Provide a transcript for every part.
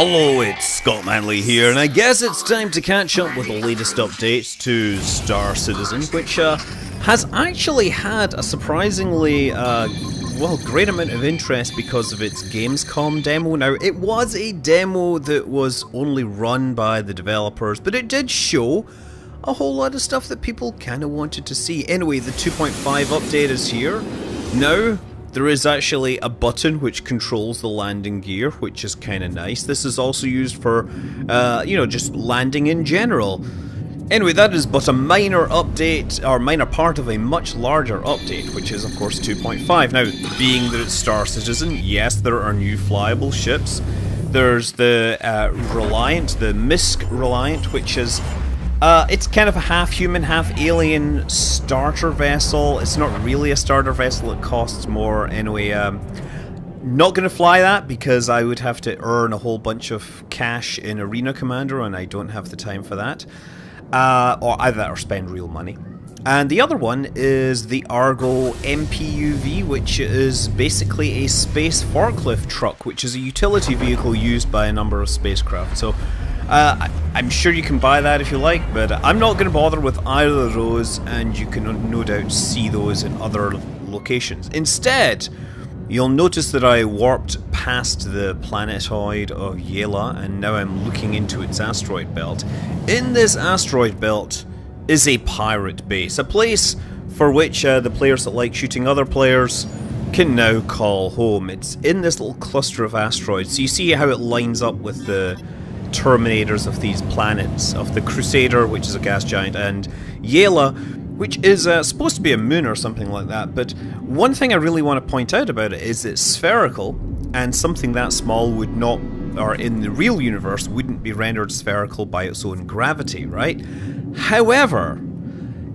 Hello, it's Scott Manley here, and I guess it's time to catch up with the latest updates to Star Citizen, which has actually had a surprisingly, great amount of interest because of its Gamescom demo. Now, it was a demo that was only run by the developers, but it did show a whole lot of stuff that people kind of wanted to see. Anyway, the 2.5 update is here. Now, there is actually a button which controls the landing gear, which is kind of nice. This is also used for, just landing in general. Anyway, that is but a minor update, or minor part of a much larger update, which is, of course, 2.5. Now, being that it's Star Citizen, yes, there are new flyable ships. There's the Reliant, the Misk Reliant, which is... it's kind of a half-human, half-alien starter vessel. It's not really a starter vessel, it costs more. Anyway, not going to fly that because I would have to earn a whole bunch of cash in Arena Commander, and I don't have the time for that. Or either that or spend real money. And the other one is the Argo MPUV, which is basically a space forklift truck, which is a utility vehicle used by a number of spacecraft. So, I'm sure you can buy that if you like, but I'm not going to bother with either of those, and you can no doubt see those in other locations. Instead, you'll notice that I warped past the planetoid of Yela, and now I'm looking into its asteroid belt. In this asteroid belt is a pirate base, a place for which the players that like shooting other players can now call home. It's in this little cluster of asteroids, so you see how it lines up with the terminators of these planets, of the Crusader, which is a gas giant, and Yela, which is supposed to be a moon or something like that. But one thing I really want to point out about it is it's spherical, and something that small would not, or in the real universe, wouldn't be rendered spherical by its own gravity, right? However,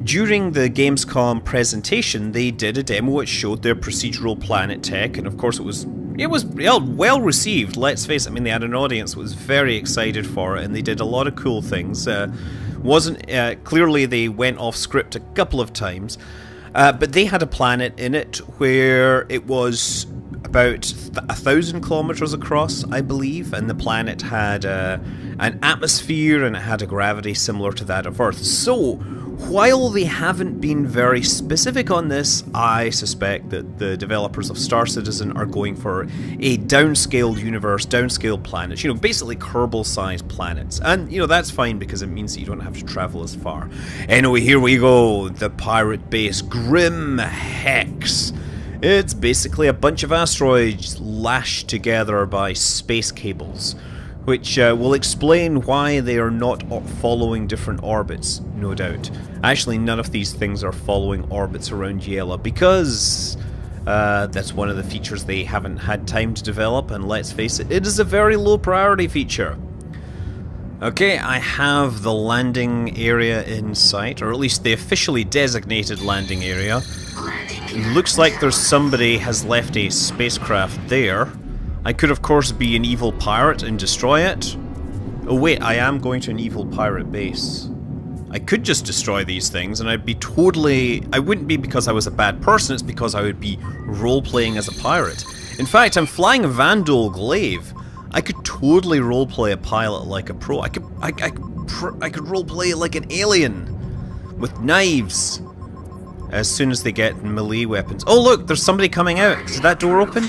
during the Gamescom presentation, they did a demo which showed their procedural planet tech, and of course it was well received, let's face it. I mean, they had an audience that was very excited for it, and they did a lot of cool things. Clearly they went off script a couple of times, but they had a planet in it where it was about 1,000 kilometers across, I believe, and the planet had an atmosphere and it had a gravity similar to that of Earth. So, while they haven't been very specific on this, I suspect that the developers of Star Citizen are going for a downscaled universe, downscaled planets, basically Kerbal-sized planets. And, that's fine because it means that you don't have to travel as far. Anyway, here we go, the pirate base, Grim Hex. It's basically a bunch of asteroids lashed together by space cables, which will explain why they are not following different orbits, no doubt. Actually, none of these things are following orbits around Yela, because that's one of the features they haven't had time to develop, and let's face it, it is a very low priority feature. Okay, I have the landing area in sight, or at least the officially designated landing area. It looks like there's somebody has left a spacecraft there. I could, of course, be an evil pirate and destroy it. Oh wait, I am going to an evil pirate base. I could just destroy these things and I'd be totally... I wouldn't be because I was a bad person, it's because I would be role-playing as a pirate. In fact, I'm flying a Vandal Glaive. I could totally role-play a pilot like a pro. I could role-play like an alien with knives as soon as they get melee weapons. Oh look, there's somebody coming out. Is that door open?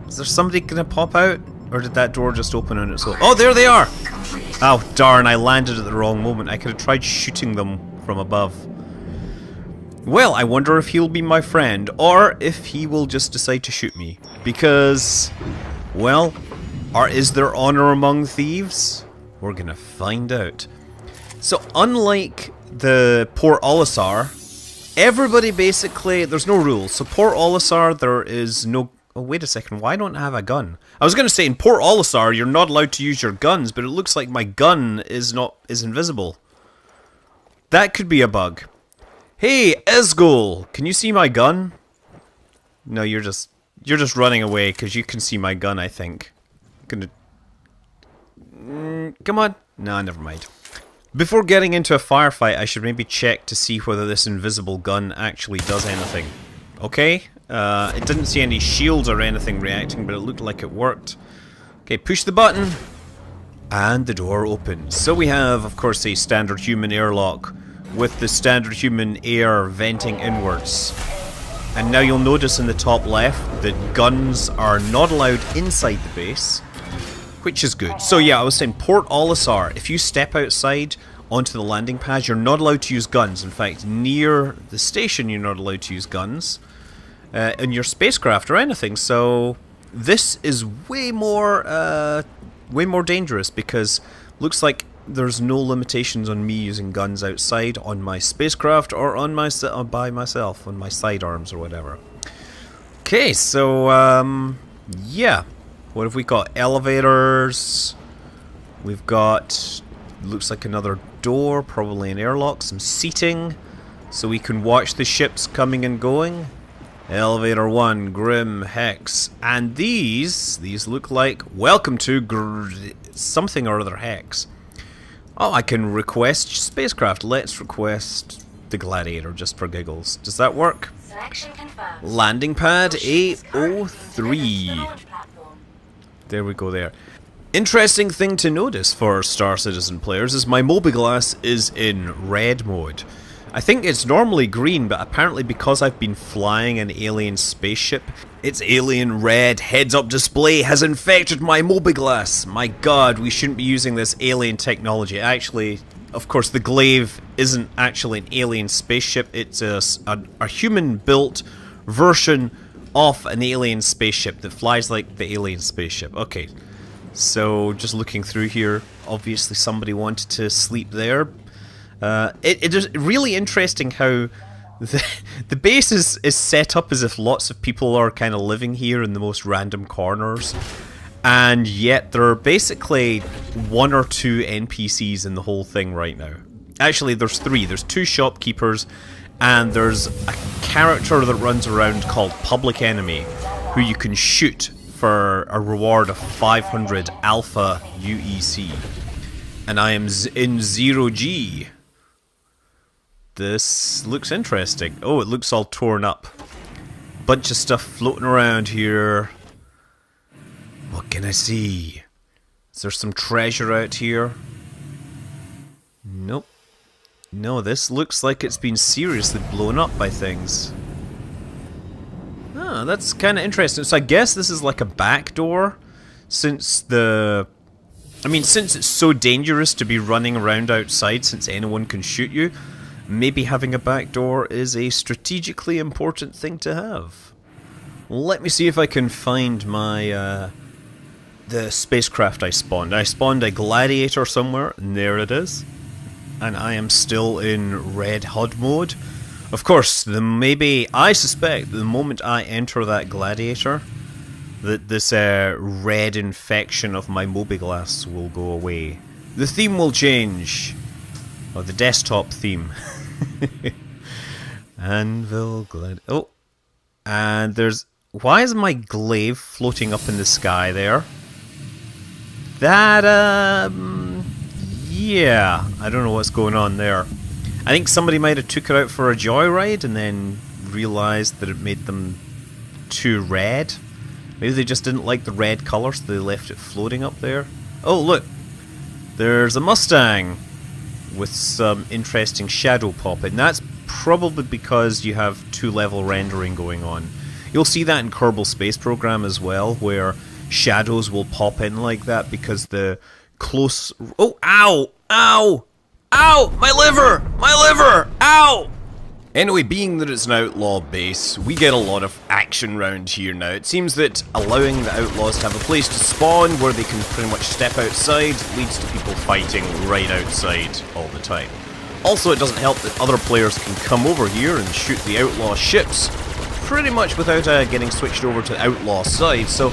Is there somebody gonna pop out? Or did that door just open on its own? Oh, there they are! Oh, darn, I landed at the wrong moment. I could have tried shooting them from above. Well, I wonder if he'll be my friend, or if he will just decide to shoot me. Because, well, is there honor among thieves? We're gonna find out. So, unlike the Port Olisar, everybody basically, there's no rules. So Port Olisar, there is no... Oh, wait a second, why don't I have a gun? I was going to say, in Port Olisar, you're not allowed to use your guns, but it looks like my gun is invisible. That could be a bug. Hey, Esgol, can you see my gun? No, you're just running away, because you can see my gun, I think. Come on. No, never mind. Before getting into a firefight, I should maybe check to see whether this invisible gun actually does anything. Okay? It didn't see any shields or anything reacting, but it looked like it worked. Okay, push the button, and the door opens. So we have, of course, a standard human airlock with the standard human air venting inwards. And now you'll notice in the top left that guns are not allowed inside the base, which is good. So yeah, I was saying Port Olisar, if you step outside onto the landing pad, you're not allowed to use guns. In fact, near the station you're not allowed to use guns in your spacecraft or anything. So this is way more dangerous because looks like there's no limitations on me using guns outside on my spacecraft or on my by myself on my sidearms or whatever. Okay, so yeah, what have we got? Elevators. We've got, looks like another door, probably an airlock, some seating so we can watch the ships coming and going. Elevator 1, Grim, Hex, and these look like welcome to something or other Hex. Oh, I can request spacecraft. Let's request the Gladiator just for giggles. Does that work? Selection confirmed. Landing pad 803. There we go there. Interesting thing to notice for Star Citizen players is my mobiGlas is in red mode. I think it's normally green, but apparently because I've been flying an alien spaceship, its alien red heads-up display has infected my mobiGlas. My god, we shouldn't be using this alien technology. Actually, of course, the Glaive isn't actually an alien spaceship. It's a human-built version of an alien spaceship that flies like the alien spaceship. Okay, so just looking through here, obviously somebody wanted to sleep there. It is really interesting how the base is set up as if lots of people are kind of living here in the most random corners, and yet there are basically 1 or 2 NPCs in the whole thing right now. Actually, there's 3. There's 2 shopkeepers, and there's a character that runs around called Public Enemy, who you can shoot for a reward of 500 Alpha UEC. And I am in 0G. This looks interesting. Oh, it looks all torn up. Bunch of stuff floating around here. What can I see? Is there some treasure out here? Nope. No, this looks like it's been seriously blown up by things. Ah, that's kind of interesting. So I guess this is like a back door, since since it's so dangerous to be running around outside, since anyone can shoot you. Maybe having a back door is a strategically important thing to have. Let me see if I can find my the spacecraft I spawned. I spawned a Gladiator somewhere, and there it is. And I am still in red HUD mode. Of course, I suspect the moment I enter that Gladiator, that this red infection of my mobiGlas will go away. The theme will change. Or the desktop theme. Anvil, oh. And there's... Why is my glaive floating up in the sky there? That, yeah. I don't know what's going on there. I think somebody might have took it out for a joyride and then realised that it made them too red. Maybe they just didn't like the red colour, so they left it floating up there. Oh, look. There's a Mustang with some interesting shadow pop-in. That's probably because you have 2-level rendering going on. You'll see that in Kerbal Space Program as well, where shadows will pop in like that because the close... Oh, ow! Ow! Ow! My liver! My liver! Ow! Anyway, being that it's an Outlaw base, we get a lot of action round here now. It seems that allowing the Outlaws to have a place to spawn where they can pretty much step outside leads to people fighting right outside all the time. Also, it doesn't help that other players can come over here and shoot the Outlaw ships pretty much without getting switched over to the Outlaw side. So,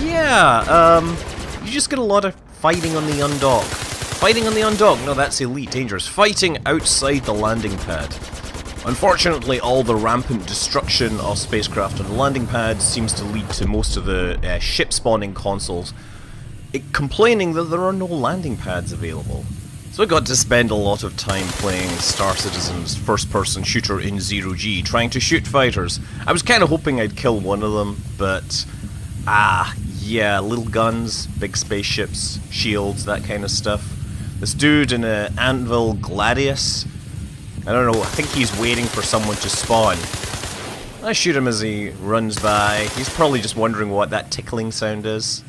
yeah, you just get a lot of fighting on the undock. Fighting on the undock? No, that's elite, dangerous. Fighting outside the landing pad. Unfortunately, all the rampant destruction of spacecraft on the landing pad seems to lead to most of the ship spawning consoles complaining that there are no landing pads available. So I got to spend a lot of time playing Star Citizen's first-person shooter in 0G, trying to shoot fighters. I was kind of hoping I'd kill one of them, but Yeah, little guns, big spaceships, shields, that kind of stuff. This dude in a Anvil Gladius, I don't know, I think he's waiting for someone to spawn. I shoot him as he runs by. He's probably just wondering what that tickling sound is.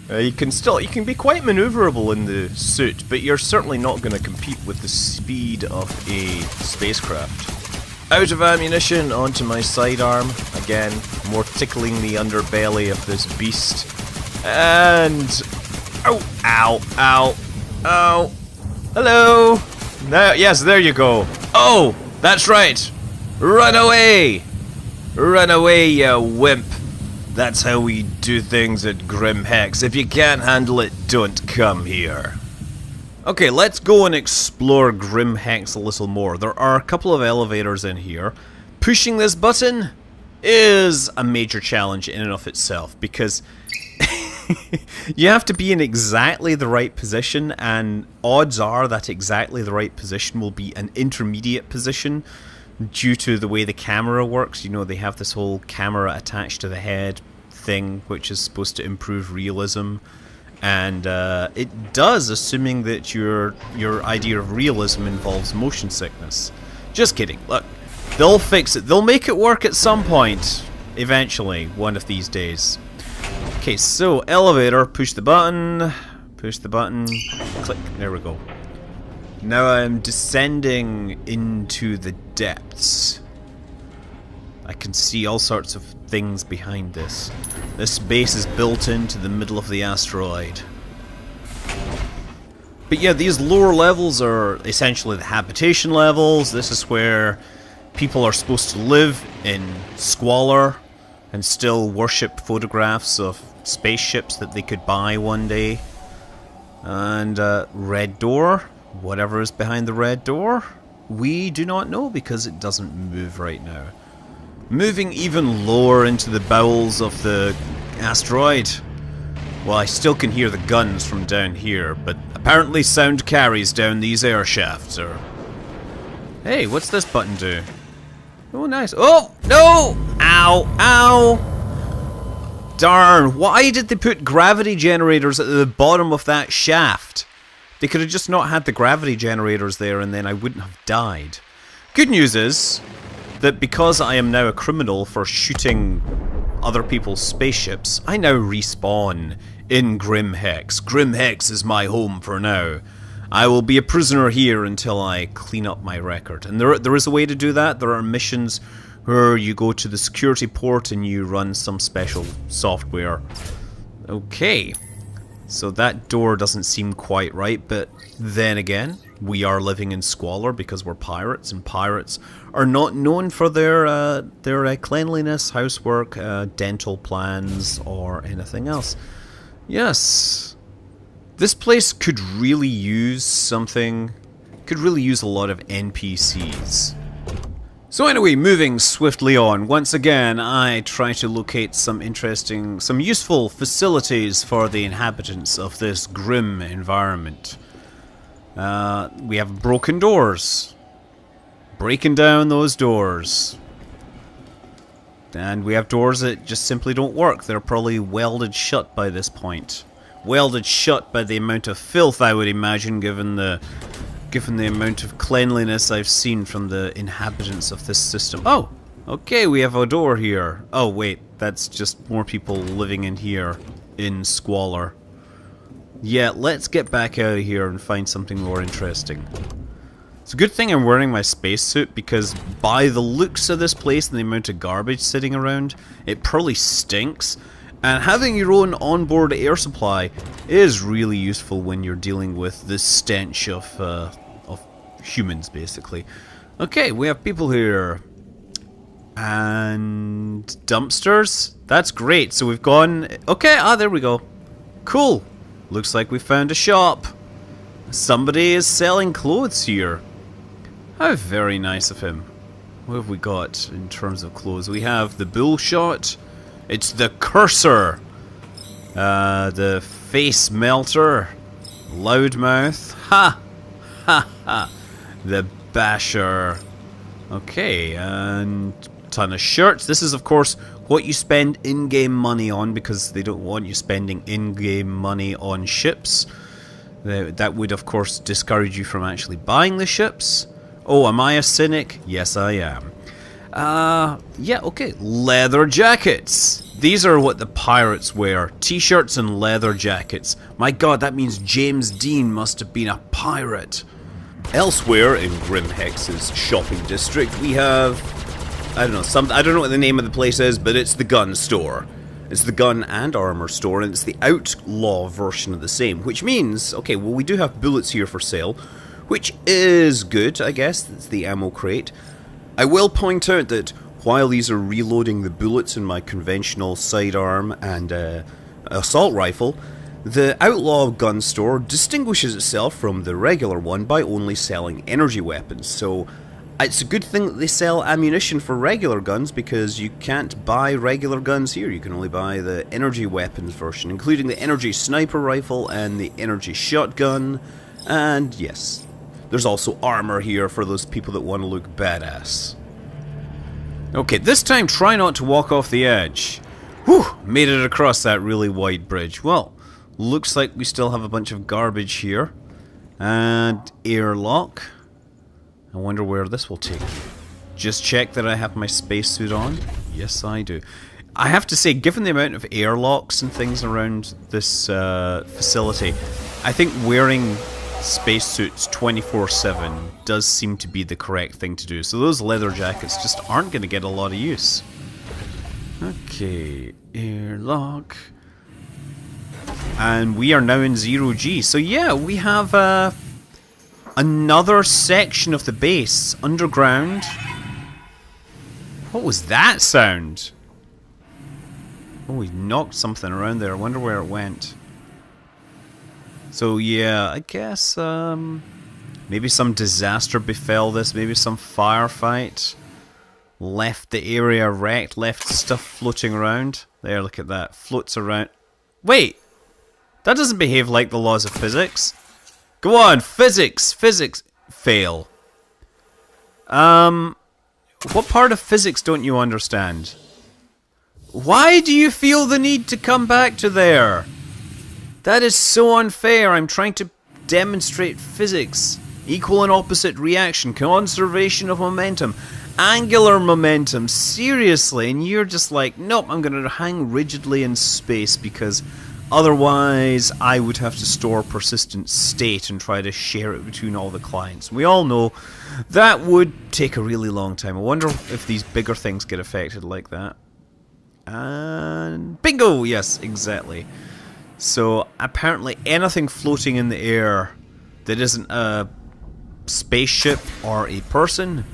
You can be quite maneuverable in the suit, but you're certainly not going to compete with the speed of a spacecraft. Out of ammunition, onto my sidearm. Again, more tickling the underbelly of this beast. And... oh, ow, ow, ow. Hello! Now, yes, there you go. Oh, that's right. Run away! Run away, you wimp. That's how we do things at Grim Hex. If you can't handle it, don't come here. Okay, let's go and explore Grim Hex a little more. There are a couple of elevators in here. Pushing this button is a major challenge in and of itself, because you have to be in exactly the right position, and odds are that exactly the right position will be an intermediate position due to the way the camera works. You know, they have this whole camera attached to the head thing, which is supposed to improve realism. And it does, assuming that your idea of realism involves motion sickness. Just kidding. Look, they'll fix it. They'll make it work at some point. Eventually, one of these days. Okay, so elevator. Push the button. Push the button. Click. There we go. Now I'm descending into the depths. I can see all sorts of things behind this. This base is built into the middle of the asteroid. But yeah, these lower levels are essentially the habitation levels. This is where people are supposed to live in squalor and still worship photographs of spaceships that they could buy one day. And red door. Whatever is behind the red door, we do not know because it doesn't move right now. Moving even lower into the bowels of the asteroid. Well, I still can hear the guns from down here, but apparently sound carries down these air shafts. Or hey, what's this button do? Oh, nice. Oh, no! Ow, ow! Darn, why did they put gravity generators at the bottom of that shaft? They could have just not had the gravity generators there and then I wouldn't have died. Good news is that because I am now a criminal for shooting other people's spaceships, I now respawn in Grim Hex. Grim Hex is my home for now. I will be a prisoner here until I clean up my record. And there is a way to do that. There are missions where you go to the security port and you run some special software. Okay. So that door doesn't seem quite right, but then again, we are living in squalor because we're pirates, and pirates are not known for their cleanliness, housework, dental plans, or anything else. Yes, this place could really use something, could really use a lot of NPCs. So anyway, moving swiftly on, once again I try to locate some interesting, some useful facilities for the inhabitants of this grim environment. We have broken doors. Breaking down those doors. And we have doors that just simply don't work. They're probably welded shut by this point. Welded shut by the amount of filth, I would imagine, given the amount of cleanliness I've seen from the inhabitants of this system. Oh, okay, we have a door here. Oh wait, that's just more people living in here in squalor. Yeah, let's get back out of here and find something more interesting. It's a good thing I'm wearing my spacesuit because by the looks of this place and the amount of garbage sitting around, it probably stinks. And having your own onboard air supply is really useful when you're dealing with the stench of humans, basically. Okay, we have people here. And dumpsters? That's great. So we've gone... Okay, there we go. Cool. Looks like we found a shop. Somebody is selling clothes here. How very nice of him. What have we got in terms of clothes? We have the bullshot. It's the cursor. The face melter. Loudmouth. Ha! Ha ha. The basher. Okay, and ton of shirts. This is, of course, what you spend in-game money on, because they don't want you spending in-game money on ships. That would, of course, discourage you from actually buying the ships. Oh, am I a cynic? Yes, I am. Yeah, okay. Leather jackets. These are what the pirates wear. T-shirts and leather jackets. My god, that means James Dean must have been a pirate. Elsewhere in Grimhex's shopping district, we have... I don't know what the name of the place is, but it's the gun store. It's the gun and armor store, and it's the Outlaw version of the same. Which means, okay, well, we do have bullets here for sale, which is good, I guess. It's the ammo crate. I will point out that while these are reloading the bullets in my conventional sidearm and assault rifle, the Outlaw gun store distinguishes itself from the regular one by only selling energy weapons. So it's a good thing that they sell ammunition for regular guns, because you can't buy regular guns here. You can only buy the energy weapons version, including the energy sniper rifle and the energy shotgun. And yes, there's also armor here for those people that want to look badass. Okay, this time try not to walk off the edge. Whew, made it across that really wide bridge. Well, looks like we still have a bunch of garbage here. And airlock. I wonder where this will take me. Just check that I have my spacesuit on. Yes, I do. I have to say, given the amount of airlocks and things around this facility, I think wearing spacesuits 24/7 does seem to be the correct thing to do. So those leather jackets just aren't going to get a lot of use. Okay, airlock. And we are now in 0G. So yeah, we have another section of the base underground. What was that sound? Oh, we knocked something around there. I wonder where it went. So yeah, I guess maybe some disaster befell this. Maybe some firefight left the area wrecked, left stuff floating around. There, look at that. Floats around. Wait! That doesn't behave like the laws of physics. Go on, physics! Physics! Fail. What part of physics don't you understand? Why do you feel the need to come back to there? That is so unfair. I'm trying to demonstrate physics. Equal and opposite reaction, conservation of momentum, angular momentum, seriously, and you're just like, nope, I'm going to hang rigidly in space because otherwise I would have to store persistent state and try to share it between all the clients. We all know that would take a really long time. I wonder if these bigger things get affected like that. And bingo! Yes, exactly. So apparently anything floating in the air that isn't a spaceship or a person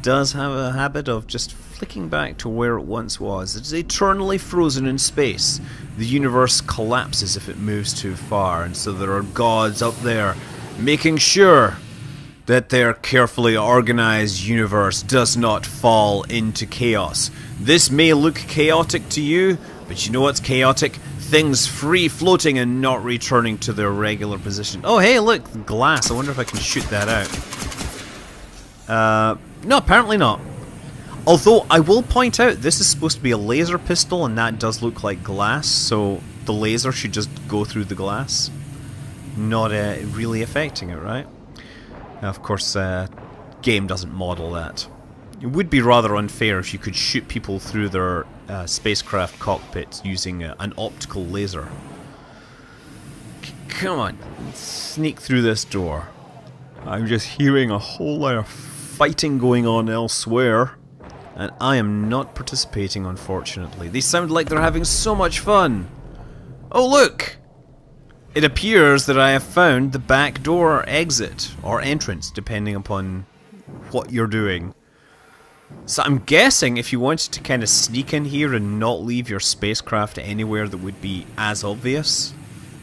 does have a habit of just flicking back to where it once was. It's eternally frozen in space. The universe collapses if it moves too far, and so there are gods up there making sure that their carefully organized universe does not fall into chaos. This may look chaotic to you, but you know what's chaotic? Things free floating and not returning to their regular position. Oh hey, look, glass. I wonder if I can shoot that out. No, apparently not. Although I will point out, this is supposed to be a laser pistol, and that does look like glass, so the laser should just go through the glass, not really affecting it, right? Of course, game doesn't model that. It would be rather unfair if you could shoot people through their spacecraft cockpits using an optical laser. Come on, sneak through this door. I'm just hearing a whole lot of fighting going on elsewhere, and I am not participating, unfortunately. They sound like they're having so much fun. Oh look! It appears that I have found the back door exit, or entrance, depending upon what you're doing. So I'm guessing if you wanted to kind of sneak in here and not leave your spacecraft anywhere that would be as obvious,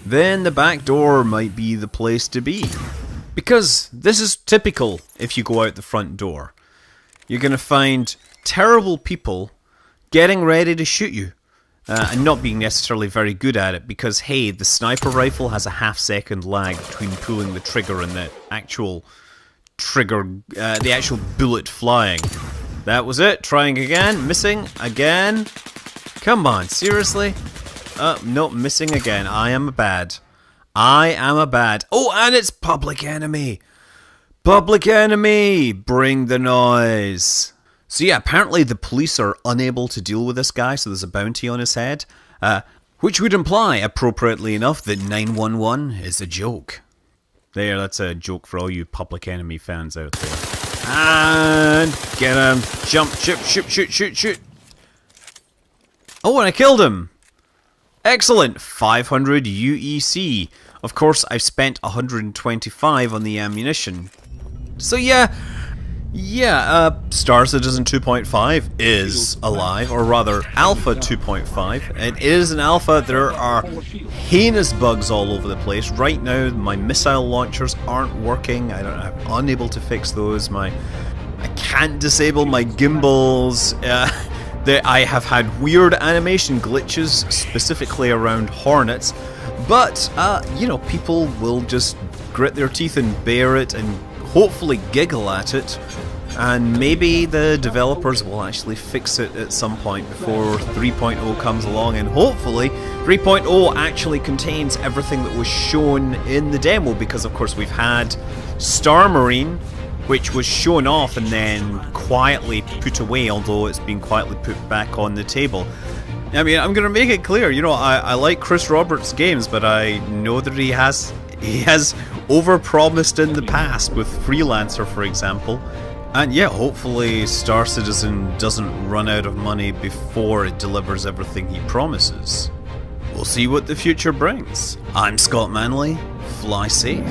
then the back door might be the place to be. Because this is typical if you go out the front door. You're going to find terrible people getting ready to shoot you. And not being necessarily very good at it, because hey, the sniper rifle has a half-second lag between pulling the trigger and the actual trigger, the actual bullet flying. That was it. Trying again. Missing again. Come on, seriously? Nope, missing again. I am a bad. I am a bad. Oh, and it's Public Enemy. Public Enemy! Bring the noise. So yeah, apparently the police are unable to deal with this guy, so there's a bounty on his head. Which would imply, appropriately enough, that 911 is a joke. There, that's a joke for all you Public Enemy fans out there. And get him. Jump, shoot. Oh, and I killed him. Excellent. 500 UEC. Of course, I've spent 125 on the ammunition. So yeah, Star Citizen 2.5 is alive, or rather Alpha 2.5. It is an alpha. There are heinous bugs all over the place. Right now, my missile launchers aren't working. I'm unable to fix those. I can't disable my gimbals. I have had weird animation glitches, specifically around Hornets. But, you know, people will just grit their teeth and bear it and hopefully giggle at it. And maybe the developers will actually fix it at some point before 3.0 comes along, and hopefully 3.0 actually contains everything that was shown in the demo, because of course we've had Star Marine, which was shown off and then quietly put away, although it's been quietly put back on the table. I mean, I'm gonna make it clear, you know, I like Chris Roberts' games, but I know that he has overpromised in the past with Freelancer, for example. And yeah, hopefully Star Citizen doesn't run out of money before it delivers everything he promises. We'll see what the future brings. I'm Scott Manley. Fly safe.